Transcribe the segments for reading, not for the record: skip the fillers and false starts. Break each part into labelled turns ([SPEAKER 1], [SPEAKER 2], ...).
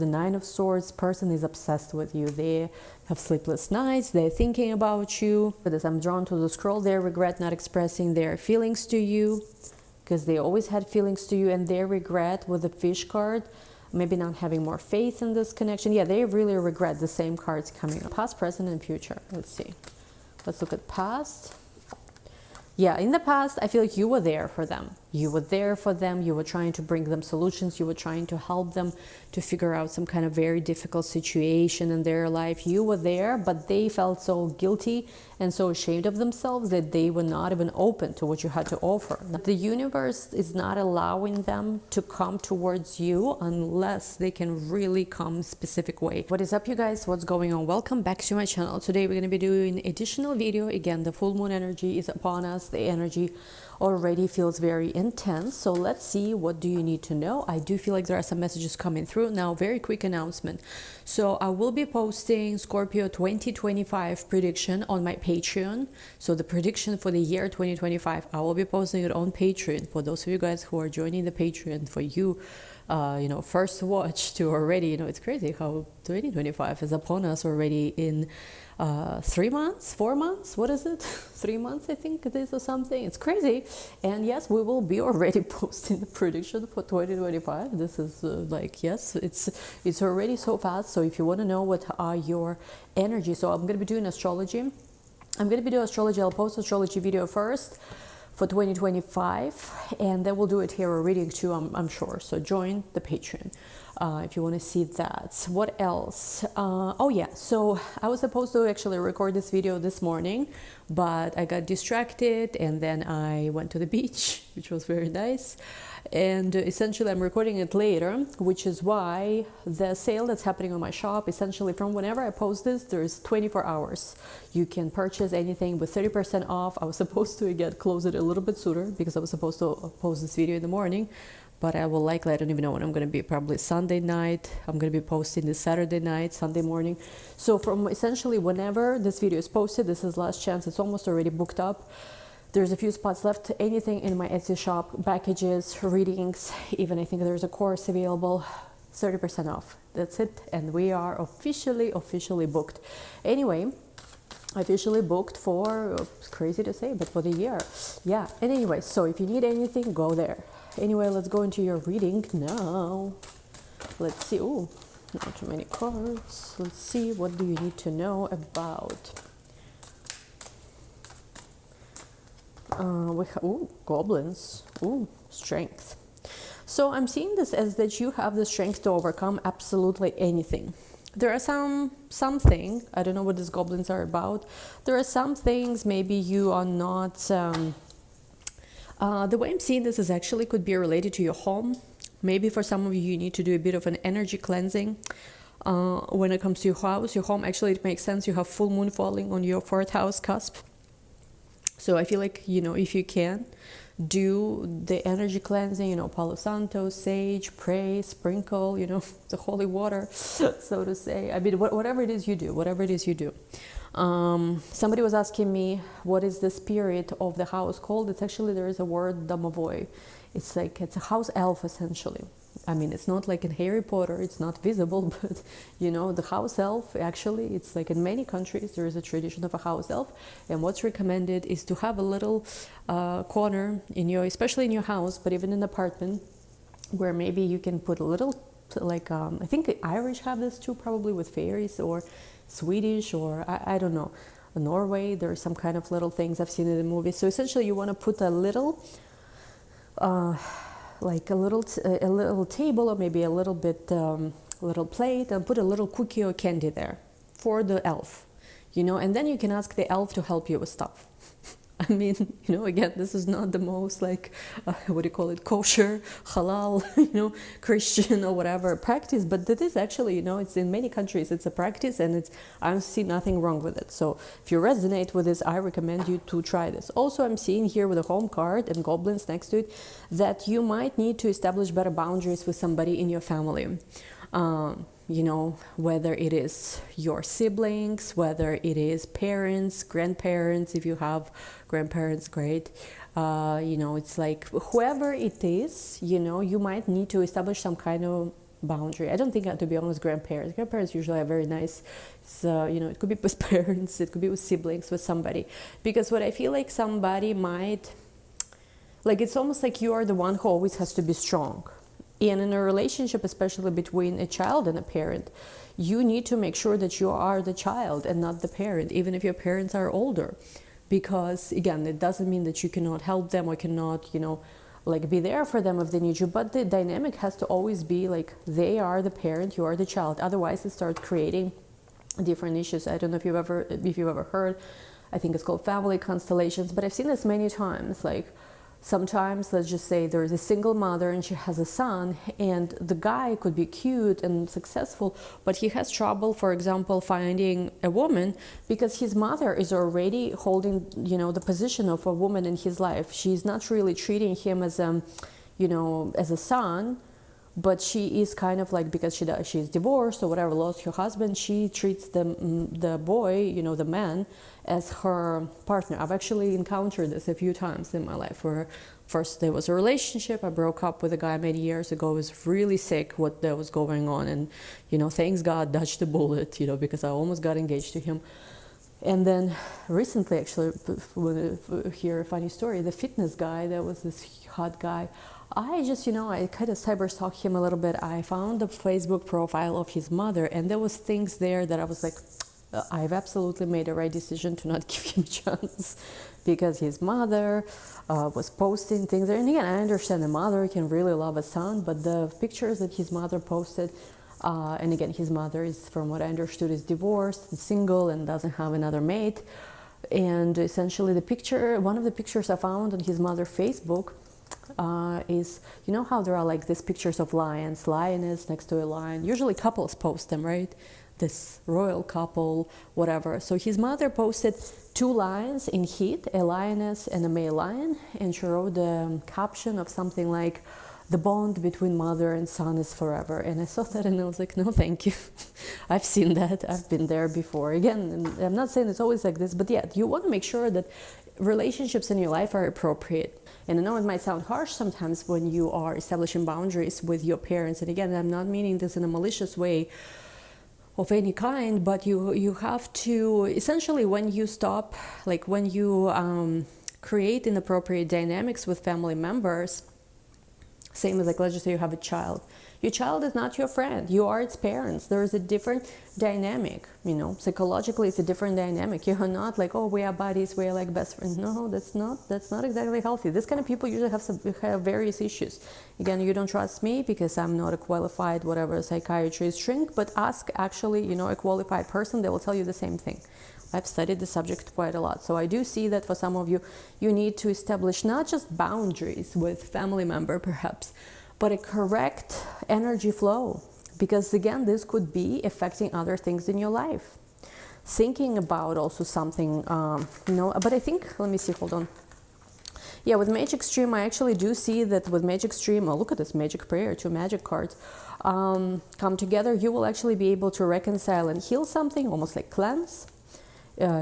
[SPEAKER 1] The Nine of Swords person is obsessed with you. They have sleepless nights. They're thinking about you. But as I'm drawn to the scroll, they regret not expressing their feelings to you because they always had feelings to you, and they regret with the Fish card, maybe not having more faith in this connection. Yeah, they really regret the same cards coming up. Past, present, and future. Let's see. Let's look at past. Yeah, in the past, I feel like you were there for them. You were there for them. You were trying to bring them solutions. You were trying to help them to figure out some kind of very difficult situation in their life. You were there, but they felt so guilty and so ashamed of themselves that they were not even open to what you had to offer. The universe is not allowing them to come towards you unless they can really come specific way. What is up, you guys? What's going on? Welcome back to my channel. Today we're going to be doing additional video. Again, the full moon energy is upon us. The energy already feels very intense, so let's see, what do you need to know? I do feel like there are some messages coming through now. Very quick announcement. So I will be posting Scorpio 2025 prediction on my Patreon. So the prediction for the year 2025, I will be posting it on Patreon. For those of you guys who are joining the Patreon, for you, first watch to already, it's crazy how 2025 is upon us already in 3 months, 4 months, what is it? 3 months, I think it is, or something. It's crazy. And yes, we will be already posting the prediction for 2025. This is yes, it's already so fast. So if you want to know what are your energies, so I'm going to be doing astrology. I'm going to be doing astrology. I'll post astrology video first for 2025, and then we'll do it here, a reading too, I'm sure. So join the Patreon if you want to see that. What else? Oh yeah, so I was supposed to actually record this video this morning, but I got distracted and then I went to the beach, which was very nice. And essentially I'm recording it later, which is why the sale that's happening on my shop, essentially from whenever I post this, there's 24 hours. You can purchase anything with 30% off. I was supposed to close it a little bit sooner because I was supposed to post this video in the morning, but I will likely, I don't even know when I'm going to be, probably Sunday night. I'm going to be posting this Saturday night, Sunday morning. So from essentially whenever this video is posted, this is last chance. It's almost already booked up. There's a few spots left. Anything in my Etsy shop, packages, readings, even I think there's a course available, 30% off. That's it. And we are officially booked. Anyway, officially booked for, it's crazy to say, but for the year. Yeah. And anyway, so if you need anything, go there. Anyway, let's go into your reading now. Let's see. Oh, not too many cards. Let's see, what do you need to know about? We have, goblins. Strength. So I'm seeing this as that you have the strength to overcome absolutely anything. There are something, I don't know what these goblins are about. There are some things maybe you are not, the way I'm seeing this is actually could be related to your home. Maybe for some of you, you need to do a bit of an energy cleansing. When it comes to your house, your home, actually it makes sense. You have full moon falling on your 4th house cusp. So I feel like, if you can, do the energy cleansing, Palo Santo, sage, pray, sprinkle, the holy water, so to say. I mean, whatever it is you do, somebody was asking me, what is the spirit of the house called? It's actually, there is a word, domovoi. It's a house elf, essentially. I mean, it's not like in Harry Potter, it's not visible, but the house elf, actually, it's like in many countries, there is a tradition of a house elf. And what's recommended is to have a little corner especially in your house, but even in an apartment, where maybe you can put a little, I think the Irish have this too, probably with fairies, or Swedish, or I don't know, Norway, there are some kind of little things I've seen in the movies. So essentially you want to put a little, like a little table, or maybe a little bit, little plate, and put a little cookie or candy there for the elf, and then you can ask the elf to help you with stuff. I mean, again, this is not the most kosher, halal, Christian or whatever practice, but that is actually, it's in many countries, it's a practice, and I see nothing wrong with it. So if you resonate with this, I recommend you to try this. Also, I'm seeing here with a home card and goblins next to it, that you might need to establish better boundaries with somebody in your family. Whether it is your siblings, whether it is parents, grandparents, if you have grandparents, great. It's like whoever it is, you might need to establish some kind of boundary. I don't think, to be honest, grandparents usually are very nice. So, you know, it could be with parents, it could be with siblings, with somebody. Because what I feel like somebody might, like, it's almost like you are the one who always has to be strong. And in a relationship, especially between a child and a parent, you need to make sure that you are the child and not the parent, even if your parents are older. Because, again, it doesn't mean that you cannot help them or cannot, you know, like, be there for them if they need you. But the dynamic has to always be like, they are the parent, you are the child. Otherwise, it starts creating different issues. I don't know if you've ever heard, I think it's called family constellations, but I've seen this many times. Like, sometimes, let's just say there's a single mother and she has a son, and the guy could be cute and successful, but he has trouble, for example, finding a woman because his mother is already holding, you know, the position of a woman in his life. She's not really treating him as a, you know, as a son, but she is kind of like, because she's divorced or whatever, lost her husband, she treats the boy, you know, the man, as her partner. I've actually encountered this a few times in my life, where first there was a relationship, I broke up with a guy many years ago. I was really sick what that was going on, and, you know, thanks God, dodged the bullet, you know, because I almost got engaged to him. And then recently, actually, here a funny story, the fitness guy, that was this hot guy, I just, you know, I kind of cyber-stalked him a little bit. I found the Facebook profile of his mother, and there was things there that I was like, I've absolutely made the right decision to not give him a chance, because his mother was posting things there. And again, I understand the mother can really love a son, but the pictures that his mother posted, and again, his mother is, from what I understood, is divorced and single and doesn't have another mate. And essentially one of the pictures I found on his mother's Facebook is, you know how there are like these pictures of lioness next to a lion. Usually couples post them, right? This royal couple, whatever. So his mother posted 2 lions in heat, a lioness and a male lion, and she wrote the caption of something like, "The bond between mother and son is forever." And I saw that and I was like, no, thank you. I've seen that. I've been there before. Again, I'm not saying it's always like this, but yeah, you want to make sure that relationships in your life are appropriate. And I know it might sound harsh sometimes when you are establishing boundaries with your parents. And again, I'm not meaning this in a malicious way of any kind, but you have to, essentially, when you stop, like when you create inappropriate dynamics with family members, same as, like, let's just say you have a child. Your child is not your friend. You are its parents. There is a different dynamic, you know, psychologically it's a different dynamic. You're not like, oh, we are buddies, we are like best friends. No, that's not exactly healthy. This kind of people usually have various issues. Again, you don't trust me because I'm not a qualified, whatever, psychiatrist shrink, but ask actually, you know, a qualified person, they will tell you the same thing. I've studied the subject quite a lot. So I do see that for some of you, you need to establish not just boundaries with family member perhaps, but a correct energy flow. Because again, this could be affecting other things in your life. Thinking about also something, you know, but I think, let me see, hold on. Yeah, with Magic Stream, I actually do see that with Magic Stream, oh, look at this Magic Prayer, 2 magic cards, come together, you will actually be able to reconcile and heal something, almost like cleanse.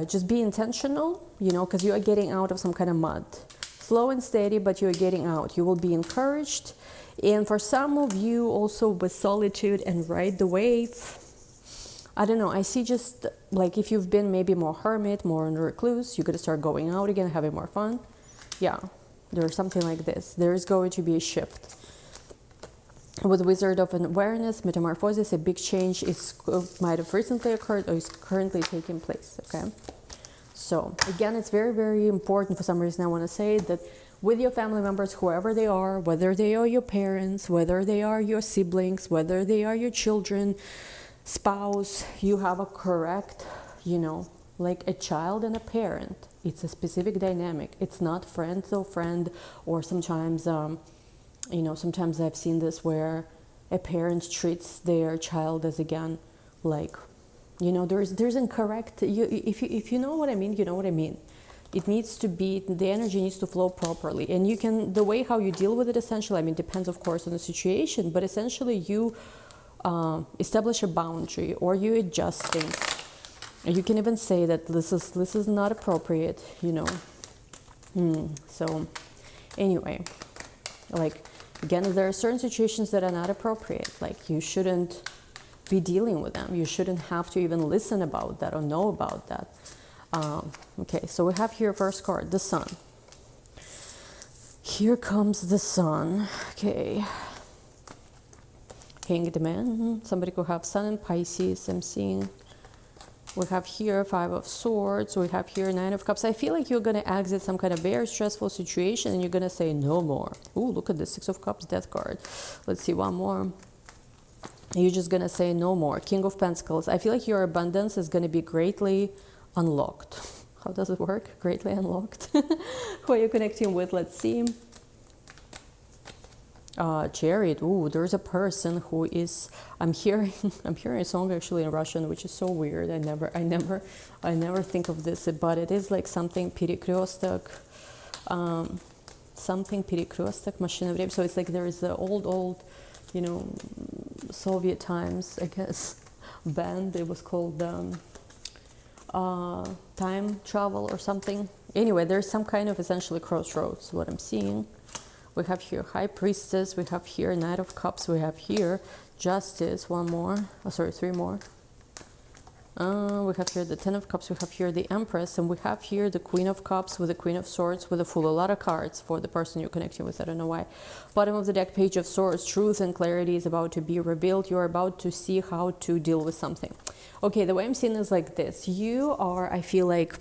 [SPEAKER 1] Just be intentional, you know, because you are getting out of some kind of mud. Slow and steady, but you're getting out. You will be encouraged. And for some of you also with solitude and ride the wave, I don't know, I see just like if you've been maybe more hermit, more on recluse, you're going to start going out again, having more fun. Yeah, there's something like this. There is going to be a shift. With Wizard of Awareness, Metamorphosis, a big change might have recently occurred or is currently taking place, okay? So, again, it's very, very important. For some reason, I want to say that with your family members, whoever they are, whether they are your parents, whether they are your siblings, whether they are your children, spouse, you have a correct, you know, like a child and a parent. It's a specific dynamic. It's not friend to friend, or sometimes... you know, sometimes I've seen this where a parent treats their child as, again, like, you know, there's incorrect, if you know what I mean, you know what I mean. It needs to be, the energy needs to flow properly. And you can, the way how you deal with it, essentially, I mean, depends, of course, on the situation, but essentially you establish a boundary or you adjust things. You can even say that this is not appropriate, you know. So, anyway, like, Again, there are certain situations that are not appropriate. Like you shouldn't be dealing with them. You shouldn't have to even listen about that or know about that. Okay, so we have here first card, the Sun. Here comes the Sun. Okay. Hanged Man. Somebody could have Sun in Pisces, I'm seeing. We have here Five of Swords. We have here Nine of Cups. I feel like you're going to exit some kind of very stressful situation and you're going to say no more. Ooh, look at the Six of Cups, Death card. Let's see, one more. You're just going to say no more. King of Pentacles. I feel like your abundance is going to be greatly unlocked. How does it work? Greatly unlocked. Who are you connecting with? Let's see. Chariot. Ooh, there's a person who is. I'm hearing a song actually in Russian, which is so weird. I never think of this, but it is like something перекресток, something перекресток, машина времени. So it's like there is the old, you know, Soviet times, I guess, band. It was called Time Travel or something. Anyway, there's some kind of essentially crossroads. What I'm seeing. We have here High Priestess, we have here Knight of Cups, we have here Justice, one more, oh sorry, three more. We have here the Ten of Cups, we have here the Empress, and we have here the Queen of Cups with the Queen of Swords with a Fool. A lot of cards for the person you're connecting with, I don't know why. Bottom of the deck, Page of Swords, truth and clarity is about to be revealed. You're about to see how to deal with something. Okay, the way I'm seeing is like this. You are, I feel like,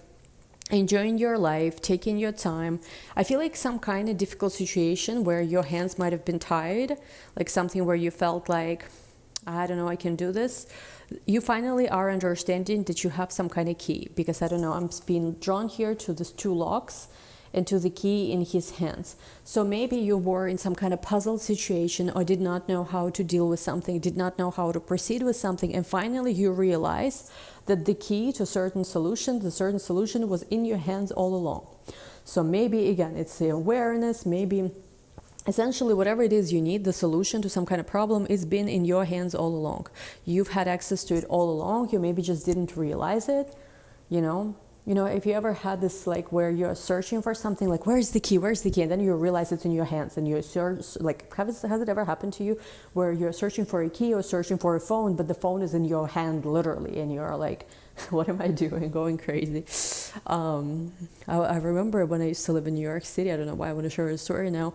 [SPEAKER 1] enjoying your life, taking your time. I feel like some kind of difficult situation where your hands might have been tied, like something where you felt like, I don't know, I can do this. You finally are understanding that you have some kind of key, because I don't know, I'm being drawn here to these two locks and to the key in his hands. So maybe you were in some kind of puzzle situation or did not know how to deal with something, did not know how to proceed with something, and finally you realize that the key to certain solution, the certain solution was in your hands all along. So maybe, again, it's the awareness, maybe essentially whatever it is you need, the solution to some kind of problem, is been in your hands all along. You've had access to it all along. You maybe just didn't realize it, you know. You know, if you ever had this, like, where you're searching for something, like, where's the key, and then you realize it's in your hands, and you search, like, has it ever happened to you where you're searching for a key or searching for a phone, but the phone is in your hand literally, and you're like, what am I doing, going crazy? I remember when I used to live in New York City, I don't know why I want to share a story now.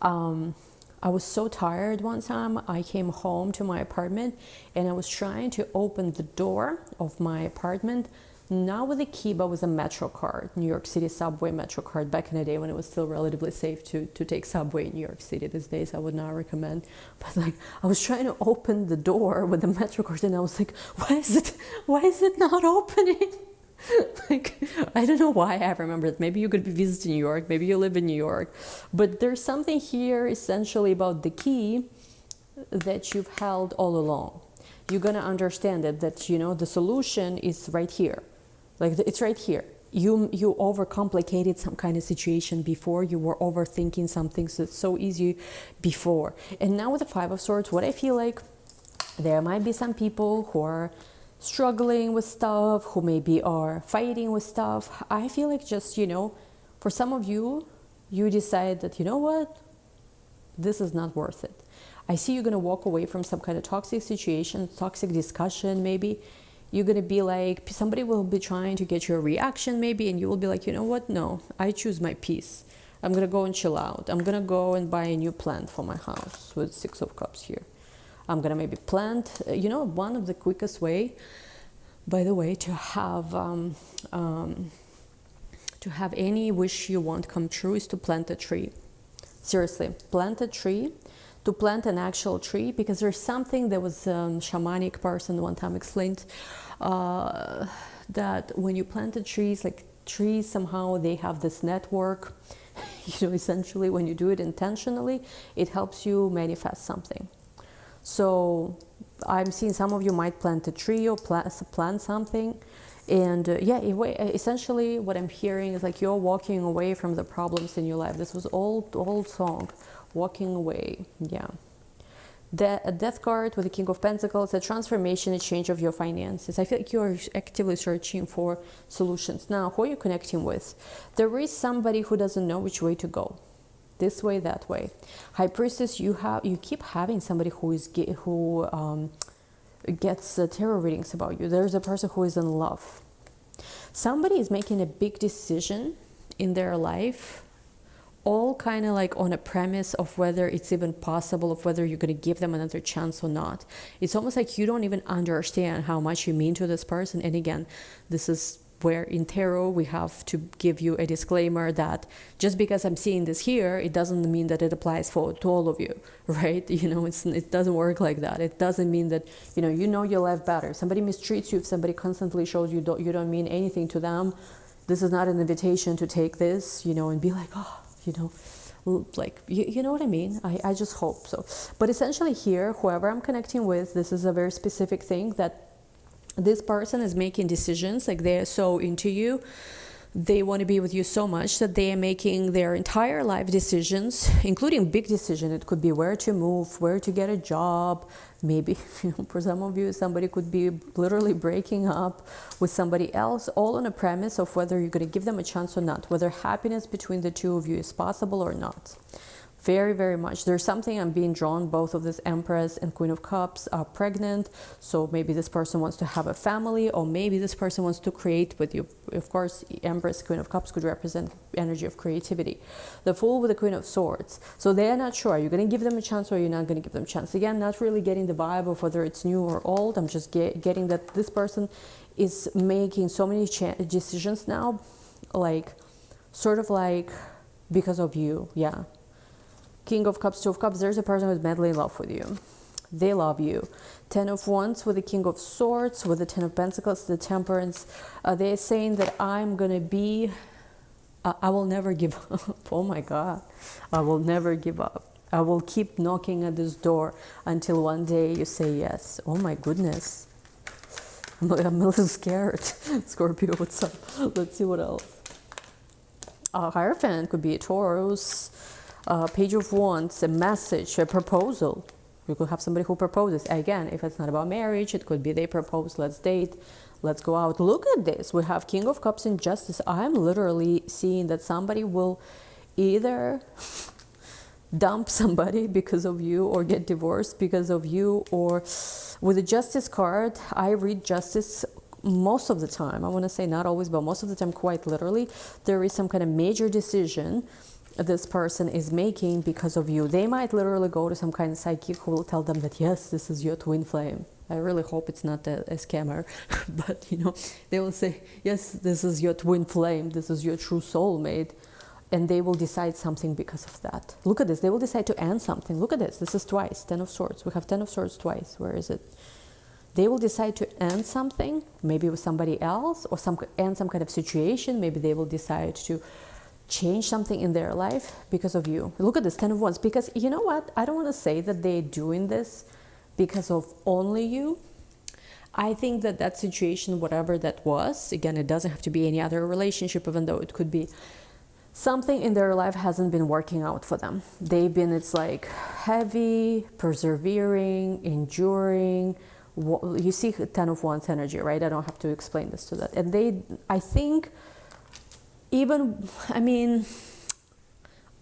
[SPEAKER 1] I was so tired one time. I came home to my apartment and I was trying to open the door of my apartment, not with a key, but with a Metro card, New York City subway Metro card, back in the day when it was still relatively safe to take subway in New York City. These days I would not recommend, but like I was trying to open the door with the Metro card and I was like, why is it not opening? Like, I don't know why I remember it. Maybe you could be visiting New York, maybe you live in New York, but there's something here essentially about the key that you've held all along. You're gonna understand it, that, you know, the solution is right here. Like, it's right here. You overcomplicated some kind of situation before. You were overthinking something, so it's so easy before. And now with the Five of Swords, what I feel like, there might be some people who are struggling with stuff, who maybe are fighting with stuff. I feel like just, you know, for some of you, you decide that, you know what, this is not worth it. I see you're going to walk away from some kind of toxic situation, toxic discussion maybe. You're going to be like, somebody will be trying to get your reaction maybe, and you will be like, you know what, no, I choose my peace. I'm going to go and chill out. I'm going to go and buy a new plant for my house with Six of Cups here. I'm going to maybe plant, you know, one of the quickest way, by the way, to have any wish you want come true is to plant a tree. Seriously, plant a tree. To plant an actual tree, because there's something that was shamanic person one time explained that when you planted trees, like trees somehow they have this network, you know, essentially when you do it intentionally, it helps you manifest something. So I'm seeing some of you might plant a tree or plant something, and yeah, essentially what I'm hearing is like you're walking away from the problems in your life. This was old song. Walking away, yeah. A Death card with the King of Pentacles, a transformation, a change of your finances. I feel like you're actively searching for solutions. Now, who are you connecting with? There is somebody who doesn't know which way to go. this way, that way. High Priestess, you keep having somebody who gets tarot readings about you. There's a person who is in love. Somebody is making a big decision in their life, all kind of like on a premise of whether it's even possible, of whether you're going to give them another chance or not. It's almost like you don't even understand how much you mean to this person. And again, this is where in tarot we have to give you a disclaimer that just because I'm seeing this here, it doesn't mean that it applies to all of you, right? It doesn't work like that. It doesn't mean that your life better. If somebody mistreats you, if somebody constantly shows you don't mean anything to them, this is not an invitation to take this, and be like, like, you know what I mean? I just hope so. But essentially here, whoever I'm connecting with, this is a very specific thing that this person is making decisions, like they are so into you. They want to be with you so much that they are making their entire life decisions, including big decisions. It could be where to move, where to get a job. Maybe, for some of you, somebody could be literally breaking up with somebody else, all on a premise of whether you're going to give them a chance or not, whether happiness between the two of you is possible or not. Very, very much. There's something I'm being drawn. Both of this Empress and Queen of Cups are pregnant. So maybe this person wants to have a family, or maybe this person wants to create with you. Of course, Empress, Queen of Cups could represent energy of creativity. The Fool with the Queen of Swords. So they're not sure. Are you going to give them a chance or you're not going to give them a chance? Again, not really getting the vibe of whether it's new or old. I'm just getting that this person is making so many decisions now, like, sort of like because of you. Yeah. King of Cups, Two of Cups, there's a person who's madly in love with you. They love you. 10 of Wands with the King of Swords, with the 10 of Pentacles, the Temperance. They're saying that I'm going to be, I will never give up. Oh my God. I will never give up. I will keep knocking at this door until one day you say yes. Oh my goodness. I'm a little scared. Scorpio, what's up? Let's see what else. Hierophant could be a Taurus. Page of Wands, a message, a proposal. You could have somebody who proposes. Again, if it's not about marriage, it could be they propose, let's date, let's go out. Look at this. We have King of Cups and Justice. I'm literally seeing that somebody will either dump somebody because of you or get divorced because of you. Or with the Justice card, I read justice most of the time. I want to say not always, but most of the time, quite literally. There is some kind of major decision this person is making because of you. They might literally go to some kind of psychic who will tell them that, yes, this is your twin flame. I really hope it's not a scammer, but they will say, yes, this is your twin flame. This is your true soulmate. And they will decide something because of that. Look at this. They will decide to end something. Look at this. This is twice. 10 of Swords. We have 10 of Swords twice. Where is it? They will decide to end something, maybe with somebody else, or end some kind of situation. Maybe they will decide to change something in their life because of you. Look at this, 10 of Wands. Because you know what? I don't want to say that they're doing this because of only you. I think that situation, whatever that was, again, it doesn't have to be any other relationship, even though it could be something in their life hasn't been working out for them. It's like heavy, persevering, enduring. You see 10 of Wands energy, right? I don't have to explain this to that. And I think, I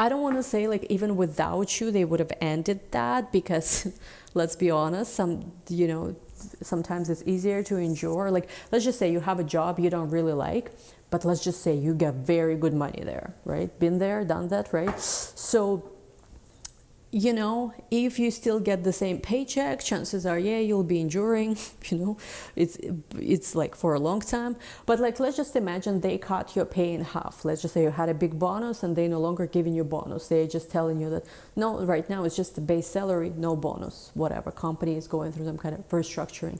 [SPEAKER 1] don't want to say like even without you, they would have ended that, because let's be honest, sometimes it's easier to endure. Like, let's just say you have a job you don't really like, but let's just say you get very good money there, right? Been there, done that, right? So, if you still get the same paycheck, chances are, yeah, you'll be enduring, it's like for a long time. But like, let's just imagine they cut your pay in half. Let's just say you had a big bonus and they no longer giving you bonus. They're just telling you that, no, right now it's just the base salary, no bonus, whatever. Company is going through some kind of restructuring.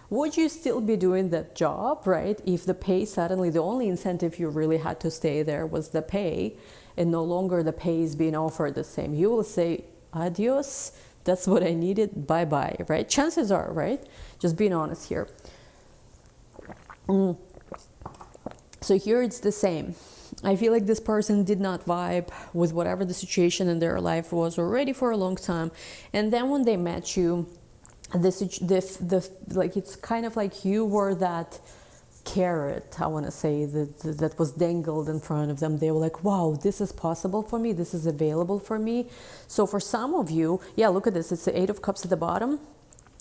[SPEAKER 1] Would you still be doing that job, right? If the pay suddenly, the only incentive you really had to stay there was the pay, and no longer the pay is being offered the same, you will say, adios, that's what I needed, bye-bye, right? Chances are, right? Just being honest here. So here it's the same. I feel like this person did not vibe with whatever the situation in their life was already for a long time. And then when they met you, it's kind of like you were that carrot, I want to say, that was dangled in front of them. They were like, wow, this is possible for me, this is available for me. So for some of you, yeah, look at this, it's the Eight of Cups at the bottom.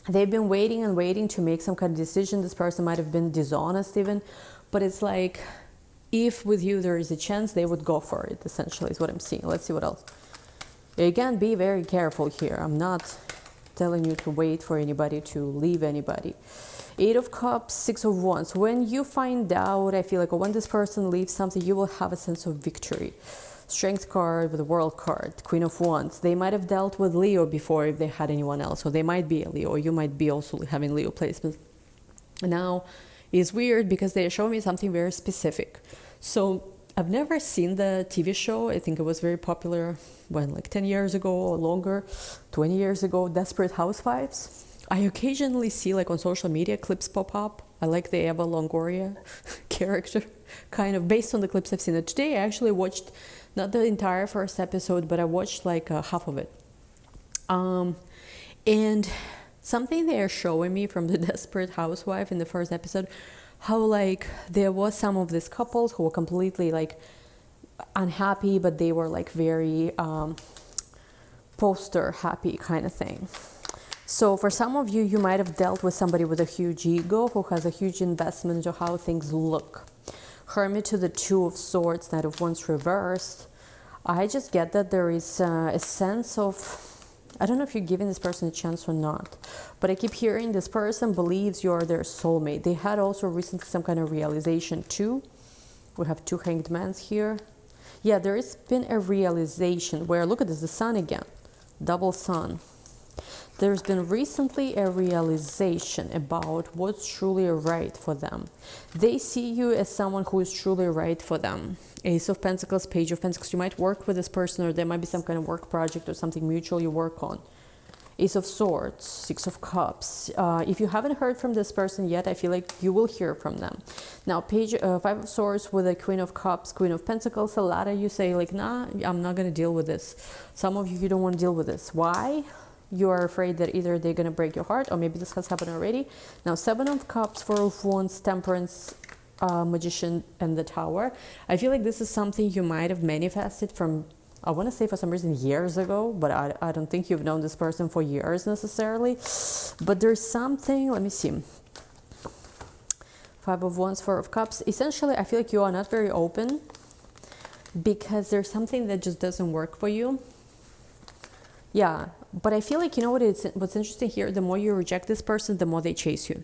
[SPEAKER 1] They've been waiting and waiting to make some kind of decision. This person might have been dishonest even, but it's like, if with you there is a chance, they would go for it, essentially, is what I'm seeing. Let's see what else. Again, be very careful here. I'm not telling you to wait for anybody, to leave anybody. Eight of Cups, Six of Wands. When you find out, I feel like when this person leaves something, you will have a sense of victory. Strength card with the World card, Queen of Wands. They might have dealt with Leo before if they had anyone else. So they might be a Leo. You might be also having Leo placements. Now, it's weird because they show me something very specific. So I've never seen the TV show. I think it was very popular when, like 10 years ago or longer, 20 years ago, Desperate Housewives. I occasionally see, like on social media, clips pop up. I like the Eva Longoria character, kind of based on the clips I've seen. Today I actually watched not the entire first episode, but I watched like half of it. And something they are showing me from the Desperate Housewife in the first episode, how like there was some of these couples who were completely like unhappy, but they were like very poster happy kind of thing. So for some of you, you might have dealt with somebody with a huge ego who has a huge investment into how things look. Hermit to the Two of Swords, Knight of Wands reversed. I just get that there is a sense of, I don't know if you're giving this person a chance or not, but I keep hearing this person believes you're their soulmate. They had also recently some kind of realization too. We have two Hanged Men here. Yeah, there has been a realization where, look at this, the Sun again, double Sun. There's been recently a realization about what's truly right for them. They see you as someone who is truly right for them. Ace of Pentacles, Page of Pentacles. You might work with this person, or there might be some kind of work project or something mutual you work on. Ace of Swords, Six of Cups. If you haven't heard from this person yet, I feel like you will hear from them. Now, Five of Swords with a Queen of Cups, Queen of Pentacles. A lot of you say like, nah, I'm not going to deal with this. Some of you don't want to deal with this. Why? You are afraid that either they're going to break your heart, or maybe this has happened already. Now, Seven of Cups, Four of Wands, Temperance, Magician, and the Tower. I feel like this is something you might have manifested from, I want to say for some reason years ago, but I don't think you've known this person for years necessarily. But there's something, let me see. Five of Wands, Four of Cups. Essentially, I feel like you are not very open because there's something that just doesn't work for you. Yeah, but I feel like, you know what's interesting here, the more you reject this person, the more they chase you.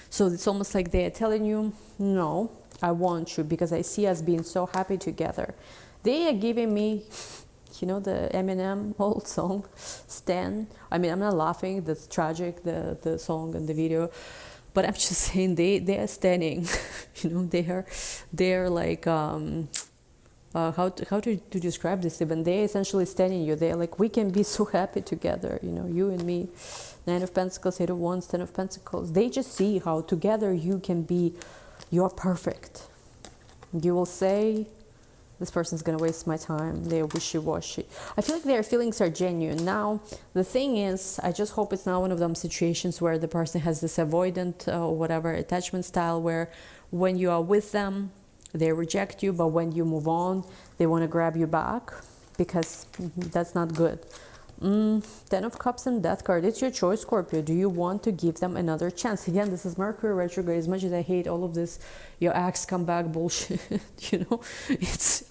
[SPEAKER 1] So it's almost like they are telling you, no, I want you because I see us being so happy together. They are giving me, you know, the Eminem old song, Stan. I mean, I'm not laughing, that's tragic, the song and the video, but I'm just saying they are standing, you know, they're like, how to describe this even, they're essentially standing you, they're like, we can be so happy together, you know, you and me. Nine of Pentacles, Eight of Wands, Ten of Pentacles. They just see how together you can be, you're perfect. You will say, this person's gonna waste my time, they're wishy-washy. I feel like their feelings are genuine. Now, the thing is, I just hope it's not one of them situations where the person has this avoidant or whatever attachment style where when you are with them, they reject you, but when you move on, they want to grab you back, because that's not good. Ten of Cups and Death card. It's your choice, Scorpio. Do you want to give them another chance? Again, this is Mercury retrograde. As much as I hate all of this, your ex come back bullshit, you know,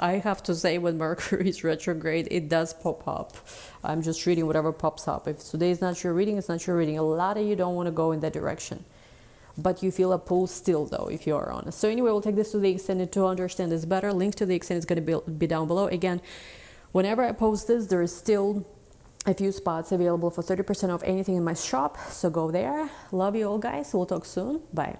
[SPEAKER 1] I have to say, when Mercury is retrograde, it does pop up. I'm just reading whatever pops up. If today is not your reading, it's not your reading. A lot of you don't want to go in that direction, but you feel a pull still, though, if you are honest. So anyway, we'll take this to the extended to understand this better. Link to the extended is going to be down below. Again, whenever I post this, there is still a few spots available for 30% off anything in my shop. So go there. Love you all, guys. We'll talk soon. Bye.